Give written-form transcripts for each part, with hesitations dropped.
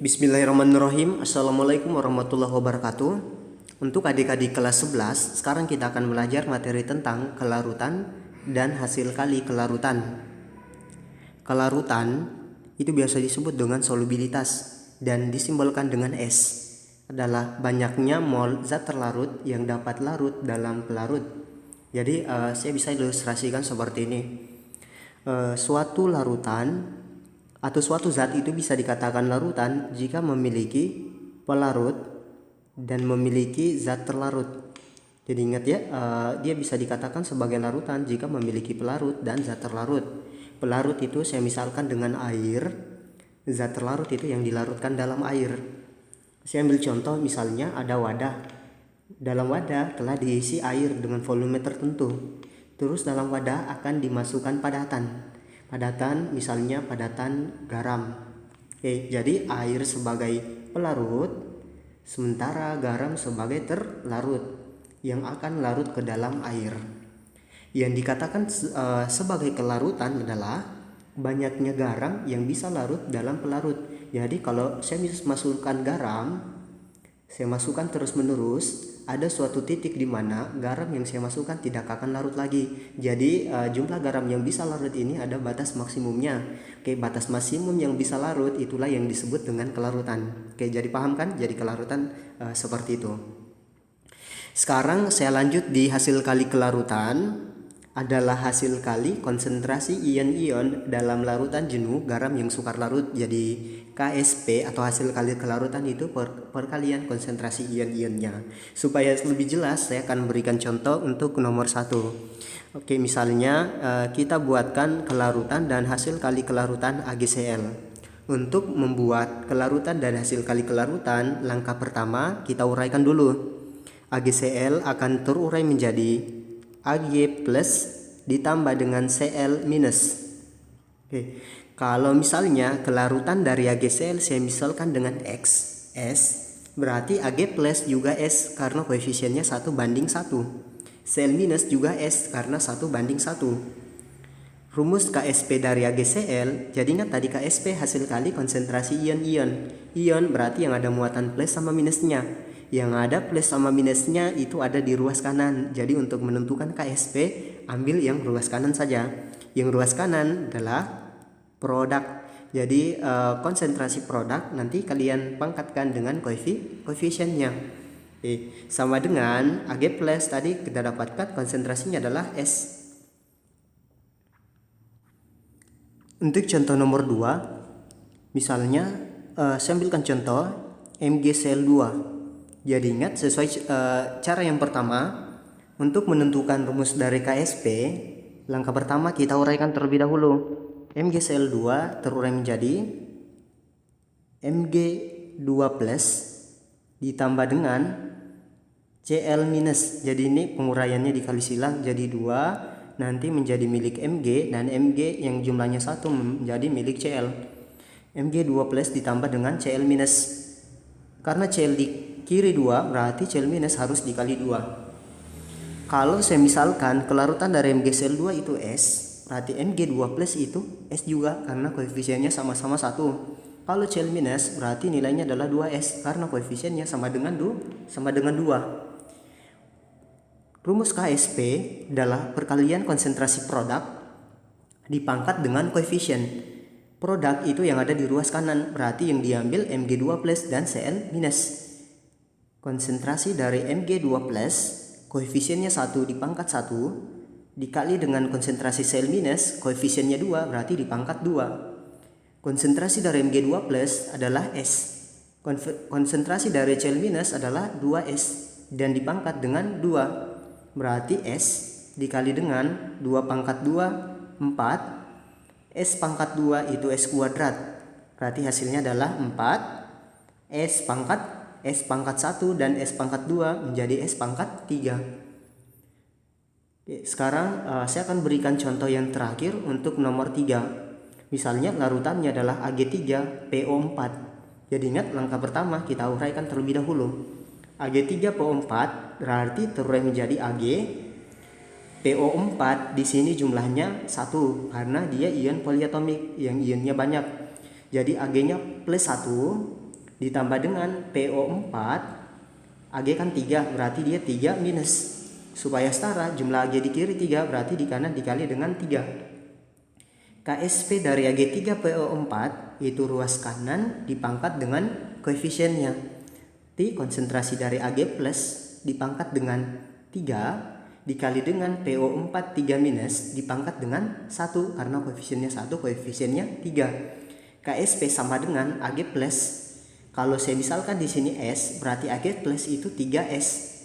Bismillahirrahmanirrahim. Assalamualaikum warahmatullahi wabarakatuh. Untuk adik-adik kelas 11, sekarang kita akan belajar materi tentang kelarutan dan hasil kali kelarutan. Kelarutan itu biasa disebut dengan solubilitas dan disimbolkan dengan S. Adalah banyaknya mol zat terlarut yang dapat larut dalam pelarut. Jadi saya bisa ilustrasikan seperti ini. Suatu larutan atau suatu zat itu bisa dikatakan larutan jika memiliki pelarut dan memiliki zat terlarut. Jadi ingat ya, dia bisa dikatakan sebagai larutan jika memiliki pelarut dan zat terlarut. Pelarut itu saya misalkan dengan air, zat terlarut itu yang dilarutkan dalam air. Saya ambil contoh, misalnya ada wadah. Dalam wadah telah diisi air dengan volume tertentu. Terus dalam wadah akan dimasukkan padatan. Padatan misalnya padatan garam. Oke, jadi air sebagai pelarut, sementara garam sebagai terlarut yang akan larut ke dalam air. Yang dikatakan sebagai kelarutan adalah banyaknya garam yang bisa larut dalam pelarut. Jadi kalau saya masukkan garam, saya masukkan terus menerus, ada suatu titik di mana garam yang saya masukkan tidak akan larut lagi. Jadi jumlah garam yang bisa larut ini ada batas maksimumnya. Oke, batas maksimum yang bisa larut itulah yang disebut dengan kelarutan. Oke, jadi paham kan? Jadi kelarutan seperti itu. Sekarang saya lanjut di hasil kali kelarutan. Adalah hasil kali konsentrasi ion-ion dalam larutan jenuh garam yang sukar larut. Jadi KSP atau hasil kali kelarutan itu perkalian konsentrasi ion-ionnya. Supaya lebih jelas saya akan berikan contoh untuk nomor 1. Oke, misalnya kita buatkan kelarutan dan hasil kali kelarutan AgCl. Untuk membuat kelarutan dan hasil kali kelarutan, langkah pertama kita uraikan dulu. AgCl akan terurai menjadi Ag plus ditambah dengan Cl minus. Oke, kalau misalnya kelarutan dari AgCl saya misalkan dengan X, S, berarti Ag plus juga S karena koefisiennya 1:1. Cl minus juga S karena 1:1. Rumus KSP dari AgCl, jadi ingat tadi KSP hasil kali konsentrasi ion-ion. Ion berarti yang ada muatan plus sama minusnya. Yang ada plus sama minusnya itu ada di ruas kanan. Jadi untuk menentukan KSP, ambil yang ruas kanan saja. Yang ruas kanan adalah produk. Jadi konsentrasi produk nanti kalian pangkatkan dengan koefisiennya. Sama dengan Ag plus tadi kita dapatkan konsentrasinya adalah S. Untuk contoh nomor 2, misalnya saya ambilkan contoh MgCl2. Jadi ingat, sesuai cara yang pertama, untuk menentukan rumus dari KSP, langkah pertama kita uraikan terlebih dahulu. MgCl2 terurai menjadi Mg2 plus ditambah dengan Cl minus. Jadi ini penguraiannya dikali silang jadi 2, nanti menjadi milik Mg, dan Mg yang jumlahnya 1 menjadi milik Cl. Mg2 plus ditambah dengan Cl minus. Karena Cl di kiri 2 berarti Cl minus harus dikali 2. Kalau saya misalkan kelarutan dari MgCl2 itu S, berarti Mg2 plus itu S juga karena koefisiennya sama-sama 1. Kalau Cl minus berarti nilainya adalah 2S karena koefisiennya sama dengan 2. Rumus KSP adalah perkalian konsentrasi produk dipangkat dengan koefisien. Produk itu yang ada di ruas kanan, berarti yang diambil Mg2 plus dan Cl minus. Konsentrasi dari Mg2 plus, koefisiennya 1 dipangkat 1, dikali dengan konsentrasi Cl minus, koefisiennya 2, berarti dipangkat 2. Konsentrasi dari Mg2 plus adalah S. Konsentrasi dari Cl minus adalah 2S, dan dipangkat dengan 2. Berarti S dikali dengan 2 pangkat 2, 4. S pangkat 2 itu S kuadrat. Berarti hasilnya adalah 4. S pangkat 1 dan S pangkat 2 menjadi S pangkat 3. Oke, sekarang saya akan berikan contoh yang terakhir untuk nomor 3. Misalnya larutannya adalah Ag3PO4. Jadi ingat, langkah pertama kita uraikan terlebih dahulu. Ag3PO4 berarti terurai menjadi Ag PO4 di sini jumlahnya 1 karena dia ion poliatomik yang ionnya banyak. Jadi Ag-nya plus 1 ditambah dengan PO4, AG kan 3, berarti dia 3 minus. Supaya setara, jumlah AG di kiri 3, berarti di kanan dikali dengan 3. KSP dari AG3 PO4 itu ruas kanan dipangkat dengan koefisiennya. T konsentrasi dari AG plus dipangkat dengan 3 dikali dengan PO4 3 minus dipangkat dengan 1 karena koefisiennya 1, koefisiennya 3. KSP sama dengan AG plus. Kalau saya misalkan di sini S, berarti AG plus itu 3S.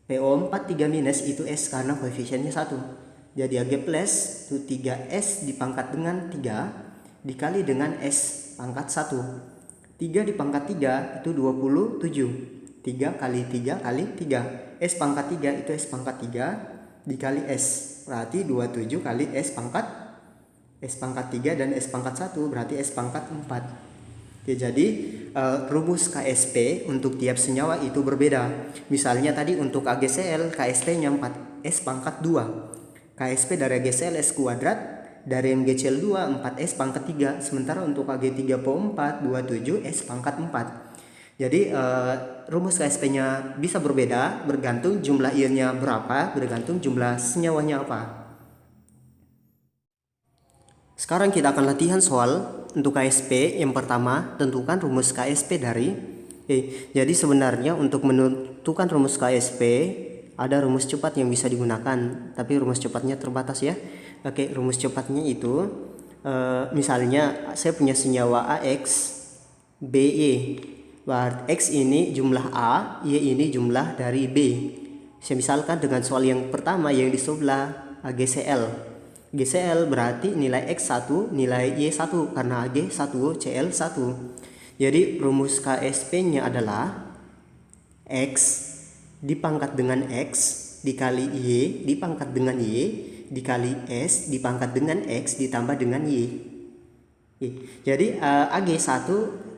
PO4 3 minus itu S karena koefisiennya 1. Jadi AG plus itu 3S dipangkat dengan 3 dikali dengan S pangkat 1. 3 dipangkat 3 itu 27. 3 kali 3 kali 3. S pangkat 3 itu S pangkat 3 dikali S. Berarti 27 kali S pangkat 3 dan S pangkat 1 berarti S pangkat 4. Ya, jadi rumus KSP untuk tiap senyawa itu berbeda. Misalnya tadi untuk AgCl KSP-nya 4S pangkat 2. KSP dari AgCl S kuadrat, dari MgCl2 4S pangkat 3. Sementara untuk Ag3PO4 27S pangkat 4. Jadi rumus KSP-nya bisa berbeda bergantung jumlah ionnya berapa, bergantung jumlah senyawanya apa. Sekarang kita akan latihan soal untuk KSP. Yang pertama, tentukan rumus KSP dari jadi sebenarnya untuk menentukan rumus KSP ada rumus cepat yang bisa digunakan, tapi rumus cepatnya terbatas ya. Oke, rumus cepatnya itu misalnya saya punya senyawa AX BY. X ini jumlah A, Y ini jumlah dari B. Saya misalkan dengan soal yang pertama yang di sebelah AgCl. GCl berarti nilai X1, nilai Y1 karena Ag 1, Cl 1. Jadi rumus KSP-nya adalah X dipangkat dengan X dikali Y dipangkat dengan Y dikali S dipangkat dengan X ditambah dengan Y. Jadi Ag 1,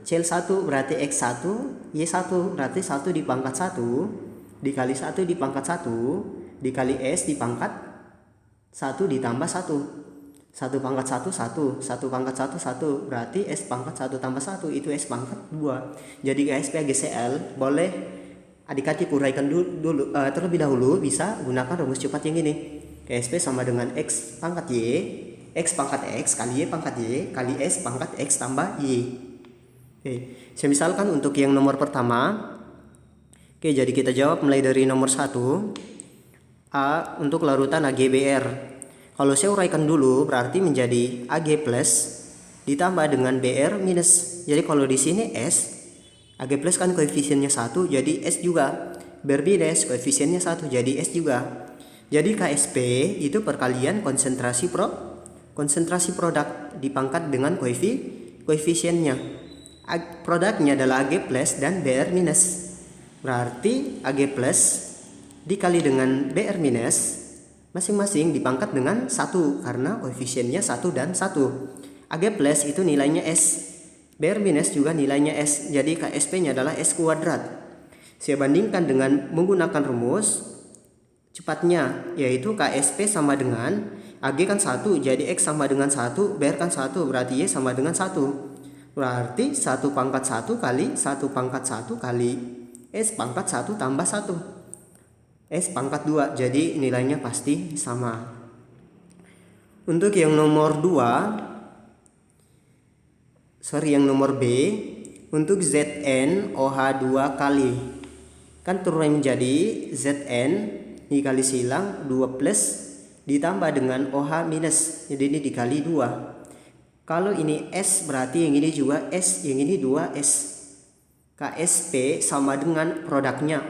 Cl 1 berarti X1, Y1 berarti 1 dipangkat 1 dikali 1 dipangkat 1 dikali S dipangkat 1 ditambah 1. 1 pangkat 1 1, 1 pangkat 1 1 berarti S pangkat 1 tambah 1 itu S pangkat 2. Jadi KSP AgCl boleh adik-adik uraikan dulu terlebih dahulu, bisa gunakan rumus cepat yang ini. KSP sama dengan X pangkat Y, X pangkat X kali Y pangkat Y kali S pangkat X tambah Y. Oke, saya misalkan untuk yang nomor pertama. Oke, jadi kita jawab mulai dari nomor 1. A untuk larutan AgBr. Kalau saya uraikan dulu berarti menjadi Ag plus ditambah dengan Br minus. Jadi kalau di sini S, Ag plus kan koefisiennya 1 jadi S juga. Br minus koefisiennya 1 jadi S juga. Jadi KSP itu perkalian konsentrasi produk dipangkat dengan koefisiennya. Produknya adalah Ag plus dan Br minus. Berarti Ag plus dikali dengan Br minus masing-masing dipangkat dengan 1 karena koefisiennya 1 dan 1. Ag plus itu nilainya S, Br minus juga nilainya S, jadi KSP nya adalah S kuadrat. Saya bandingkan dengan menggunakan rumus cepatnya, yaitu KSP sama dengan Ag kan 1 jadi X sama dengan 1, Br kan 1 berarti Y sama dengan 1. Berarti 1 pangkat 1 kali 1 pangkat 1 kali S pangkat 1 tambah 1. S pangkat 2, jadi nilainya pasti sama. Untuk yang nomor 2, yang nomor B, untuk Zn OH2 kali, kan turun menjadi Zn dikali silang 2 plus ditambah dengan OH minus, jadi ini dikali 2. Kalau ini S berarti yang ini juga S, yang ini 2S. KSP sama dengan produknya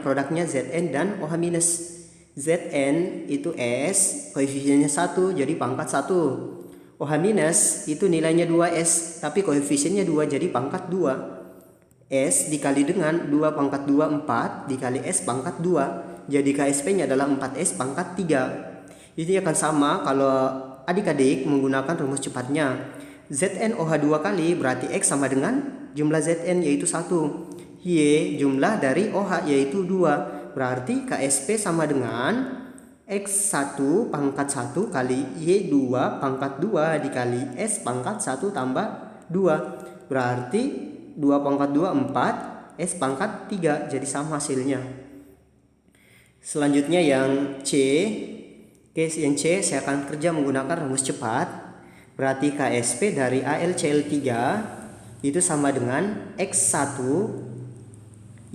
Zn dan OH minus. Zn itu S, koefisiennya 1 jadi pangkat 1. OH minus itu nilainya 2S tapi koefisiennya 2 jadi pangkat 2. S dikali dengan 2 pangkat 2 4 dikali S pangkat 2. Jadi KSP nya adalah 4S pangkat 3. Ini akan sama kalau adik-adik menggunakan rumus cepatnya. Zn OH2 kali berarti X sama dengan jumlah Zn yaitu 1. Y jumlah dari OH yaitu 2. Berarti KSP sama dengan X1 pangkat 1 kali Y2 pangkat 2 dikali S pangkat 1 tambah 2. Berarti 2 pangkat 2 4 S pangkat 3, jadi sama hasilnya. Selanjutnya yang C. Oke, yang C saya akan kerja menggunakan rumus cepat. Berarti KSP dari ALCL3 itu sama dengan X1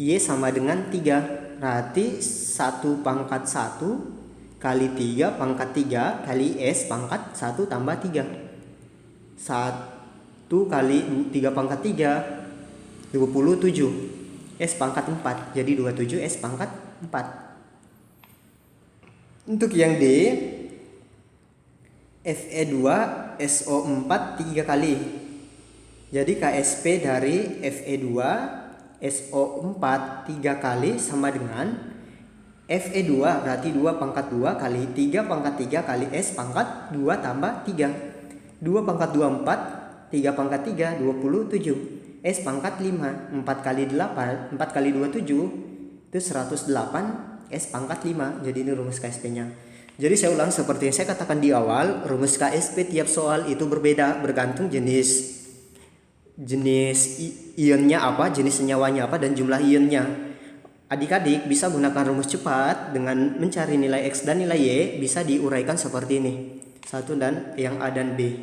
Y sama dengan 3. Berarti 1 pangkat 1 kali 3 pangkat 3 kali S pangkat 1 tambah 3. 1 kali 3 pangkat 3 27. S pangkat 4, jadi 27 S pangkat 4. Untuk yang D, Fe2 SO4 3 kali. Jadi KSP dari Fe2 SO4 3 kali sama dengan Fe2 berarti 2 pangkat 2 kali 3 pangkat 3 kali S pangkat 2 tambah 3. 2 pangkat 2 4, 3 pangkat 3 27. S pangkat 5, 4 kali 8, 4 kali 27 itu 108. S pangkat 5. Jadi ini rumus KSP-nya. Jadi saya ulang seperti yang saya katakan di awal, rumus KSP tiap soal itu berbeda bergantung jenis ionnya apa, jenis senyawanya apa, dan jumlah ionnya. Adik-adik bisa gunakan rumus cepat dengan mencari nilai X dan nilai Y, bisa diuraikan seperti ini. 1 dan yang A dan B.